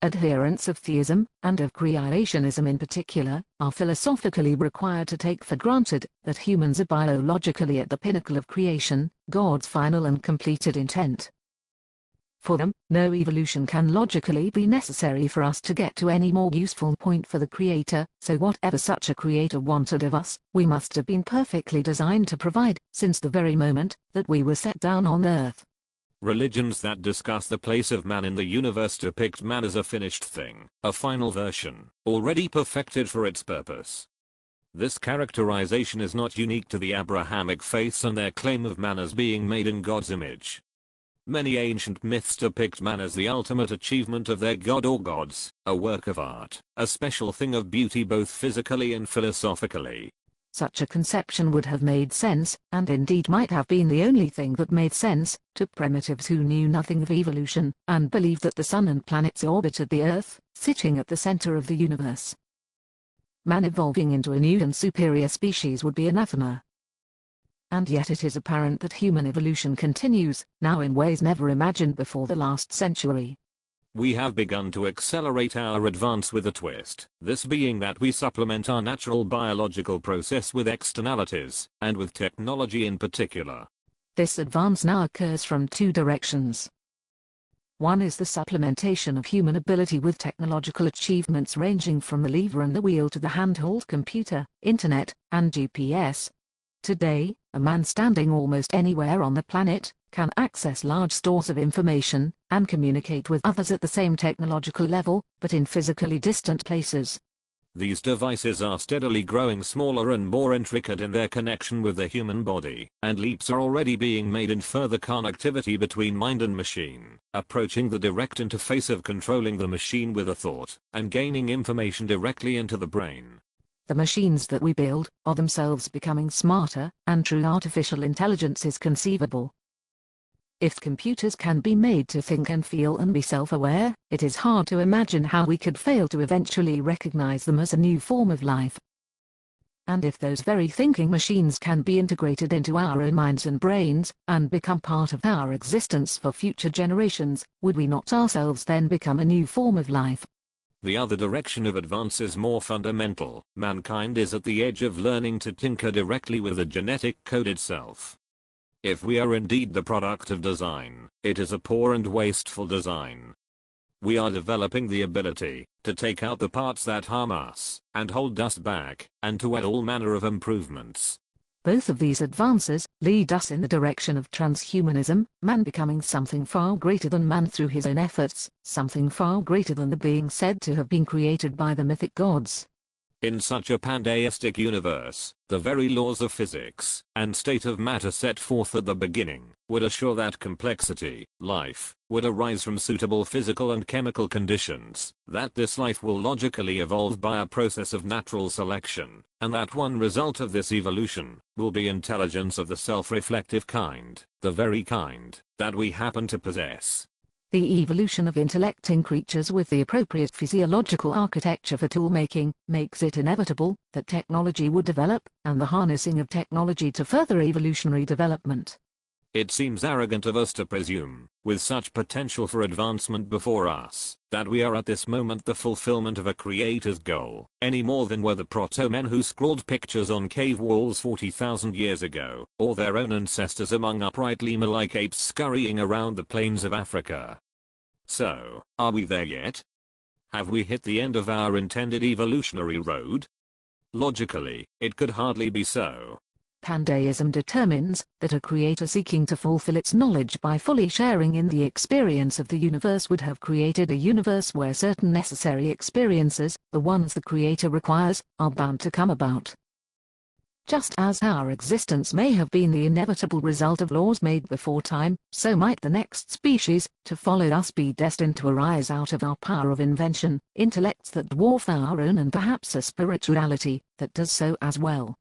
Adherents of theism, and of creationism in particular, are philosophically required to take for granted that humans are biologically at the pinnacle of creation, God's final and completed intent. For them, no evolution can logically be necessary for us to get to any more useful point for the Creator, so whatever such a Creator wanted of us, we must have been perfectly designed to provide, since the very moment that we were set down on earth. Religions that discuss the place of man in the universe depict man as a finished thing, a final version, already perfected for its purpose. This characterization is not unique to the Abrahamic faiths and their claim of man as being made in God's image. Many ancient myths depict man as the ultimate achievement of their god or gods, a work of art, a special thing of beauty both physically and philosophically. Such a conception would have made sense, and indeed might have been the only thing that made sense, to primitives who knew nothing of evolution, and believed that the sun and planets orbited the Earth, sitting at the center of the universe. Man evolving into a new and superior species would be anathema. And yet it is apparent that human evolution continues, now in ways never imagined before the last century. We have begun to accelerate our advance with a twist, this being that we supplement our natural biological process with externalities, and with technology in particular. This advance now occurs from two directions. One is the supplementation of human ability with technological achievements ranging from the lever and the wheel to the handheld computer, internet, and GPS. Today, a man standing almost anywhere on the planet can access large stores of information and communicate with others at the same technological level, but in physically distant places. These devices are steadily growing smaller and more intricate in their connection with the human body, and leaps are already being made in further connectivity between mind and machine, approaching the direct interface of controlling the machine with a thought, and gaining information directly into the brain. The machines that we build are themselves becoming smarter, and true artificial intelligence is conceivable. If computers can be made to think and feel and be self-aware, it is hard to imagine how we could fail to eventually recognize them as a new form of life. And if those very thinking machines can be integrated into our own minds and brains, and become part of our existence for future generations, would we not ourselves then become a new form of life? The other direction of advance is more fundamental. Mankind is at the edge of learning to tinker directly with the genetic code itself. If we are indeed the product of design, it is a poor and wasteful design. We are developing the ability to take out the parts that harm us and hold us back, and to add all manner of improvements. Both of these advances lead us in the direction of transhumanism, man becoming something far greater than man through his own efforts, something far greater than the being said to have been created by the mythic gods. In such a pandeistic universe, the very laws of physics and state of matter set forth at the beginning would assure that complexity, life, would arise from suitable physical and chemical conditions, that this life will logically evolve by a process of natural selection, and that one result of this evolution will be intelligence of the self-reflective kind, the very kind that we happen to possess. The evolution of intellect in creatures with the appropriate physiological architecture for tool-making makes it inevitable that technology would develop, and the harnessing of technology to further evolutionary development. It seems arrogant of us to presume, with such potential for advancement before us, that we are at this moment the fulfillment of a creator's goal, any more than were the proto-men who scrawled pictures on cave walls 40,000 years ago, or their own ancestors among upright lemur-like apes scurrying around the plains of Africa. So, are we there yet? Have we hit the end of our intended evolutionary road? Logically, it could hardly be so. Pandeism determines that a creator seeking to fulfill its knowledge by fully sharing in the experience of the universe would have created a universe where certain necessary experiences, the ones the creator requires, are bound to come about. Just as our existence may have been the inevitable result of laws made before time, so might the next species to follow us be destined to arise out of our power of invention, intellects that dwarf our own, and perhaps a spirituality that does so as well.